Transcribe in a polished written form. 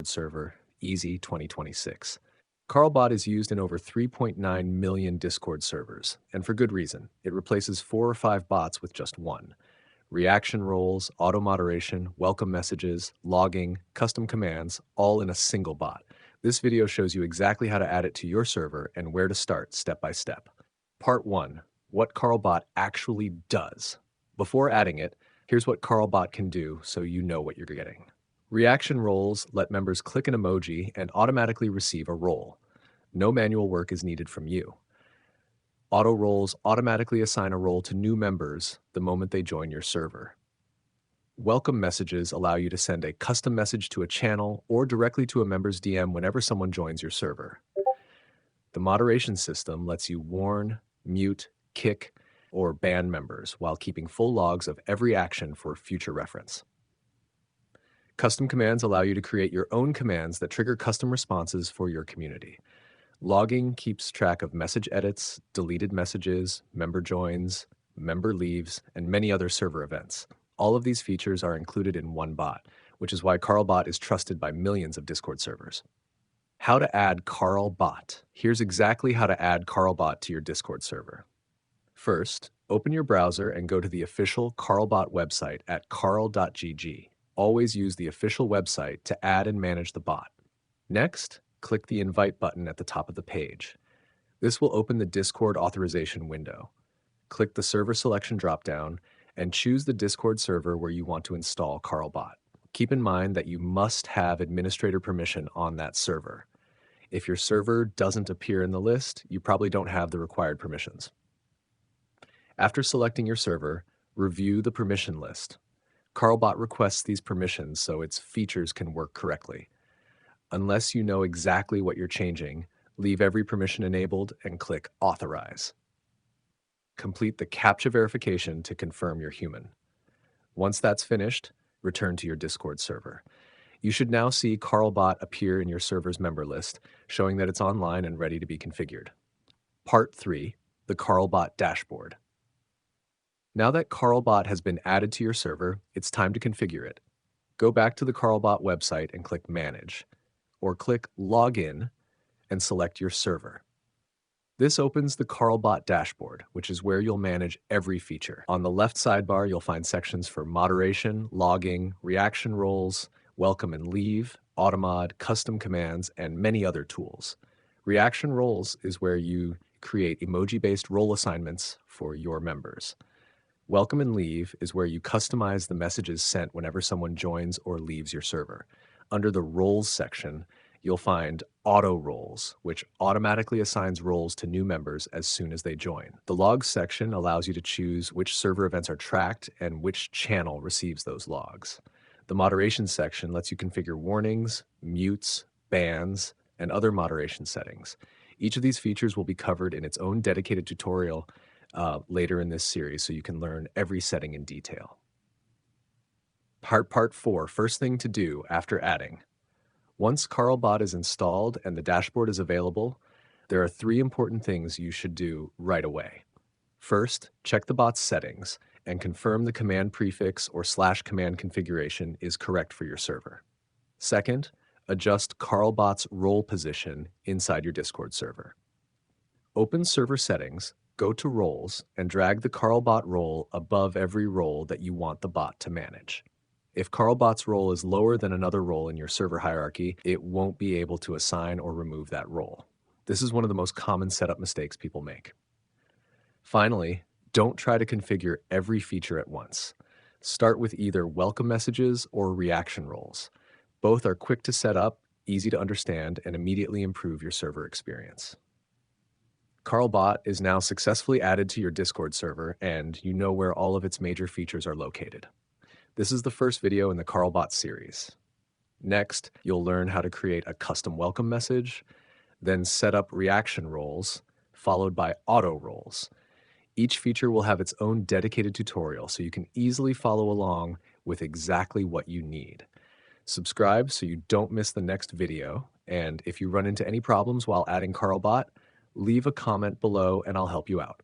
server, easy 2026. CarlBot is used in over 3.9 million Discord servers, and for good reason. It replaces 4 or 5 bots with just one. Reaction roles, auto moderation, welcome messages, logging, custom commands, all in a single bot. This video shows you exactly how to add it to your server and where to start step by step. Part 1. What CarlBot actually does. Before adding it, here's what CarlBot can do so you know what you're getting. Reaction roles let members click an emoji and automatically receive a role. No manual work is needed from you. Auto roles automatically assign a role to new members the moment they join your server. Welcome messages allow you to send a custom message to a channel or directly to a member's DM whenever someone joins your server. The moderation system lets you warn, mute, kick, or ban members while keeping full logs of every action for future reference. Custom commands allow you to create your own commands that trigger custom responses for your community. Logging keeps track of message edits, deleted messages, member joins, member leaves, and many other server events. All of these features are included in one bot, which is why CarlBot is trusted by millions of Discord servers. How to add CarlBot. Here's exactly how to add CarlBot to your Discord server. First, open your browser and go to the official CarlBot website at carl.gg. Always use the official website to add and manage the bot. Next, click the Invite button at the top of the page. This will open the Discord authorization window. Click the Server Selection dropdown and choose the Discord server where you want to install CarlBot. Keep in mind that you must have administrator permission on that server. If your server doesn't appear in the list, you probably don't have the required permissions. After selecting your server, review the permission list. CarlBot requests these permissions so its features can work correctly. Unless you know exactly what you're changing, leave every permission enabled and click Authorize. Complete the CAPTCHA verification to confirm you're human. Once that's finished, return to your Discord server. You should now see CarlBot appear in your server's member list, showing that it's online and ready to be configured. Part 3. The CarlBot Dashboard. Now that CarlBot has been added to your server, it's time to configure it. Go back to the CarlBot website and click Manage, or click Login and select your server. This opens the CarlBot dashboard, which is where you'll manage every feature. On the left sidebar, you'll find sections for moderation, logging, reaction roles, welcome and leave, automod, custom commands, and many other tools. Reaction roles is where you create emoji-based role assignments for your members. Welcome and leave is where you customize the messages sent whenever someone joins or leaves your server. Under the roles section, you'll find auto roles, which automatically assigns roles to new members as soon as they join. The logs section allows you to choose which server events are tracked and which channel receives those logs. The moderation section lets you configure warnings, mutes, bans, and other moderation settings. Each of these features will be covered in its own dedicated tutorial later in this series, so you can learn every setting in detail. Part 4, first thing to do after adding. Once CarlBot is installed and the dashboard is available, there are 3 important things you should do right away. First, check the bot's settings and confirm the command prefix or /command configuration is correct for your server. Second, adjust CarlBot's role position inside your Discord server. Open server settings, go to roles, and drag the CarlBot role above every role that you want the bot to manage. If CarlBot's role is lower than another role in your server hierarchy, it won't be able to assign or remove that role. This is one of the most common setup mistakes people make. Finally, don't try to configure every feature at once. Start with either welcome messages or reaction roles. Both are quick to set up, easy to understand, and immediately improve your server experience. CarlBot is now successfully added to your Discord server, and you know where all of its major features are located. This is the first video in the CarlBot series. Next, you'll learn how to create a custom welcome message, then set up reaction roles, followed by auto roles. Each feature will have its own dedicated tutorial, so you can easily follow along with exactly what you need. Subscribe so you don't miss the next video, and if you run into any problems while adding CarlBot, leave a comment below and I'll help you out.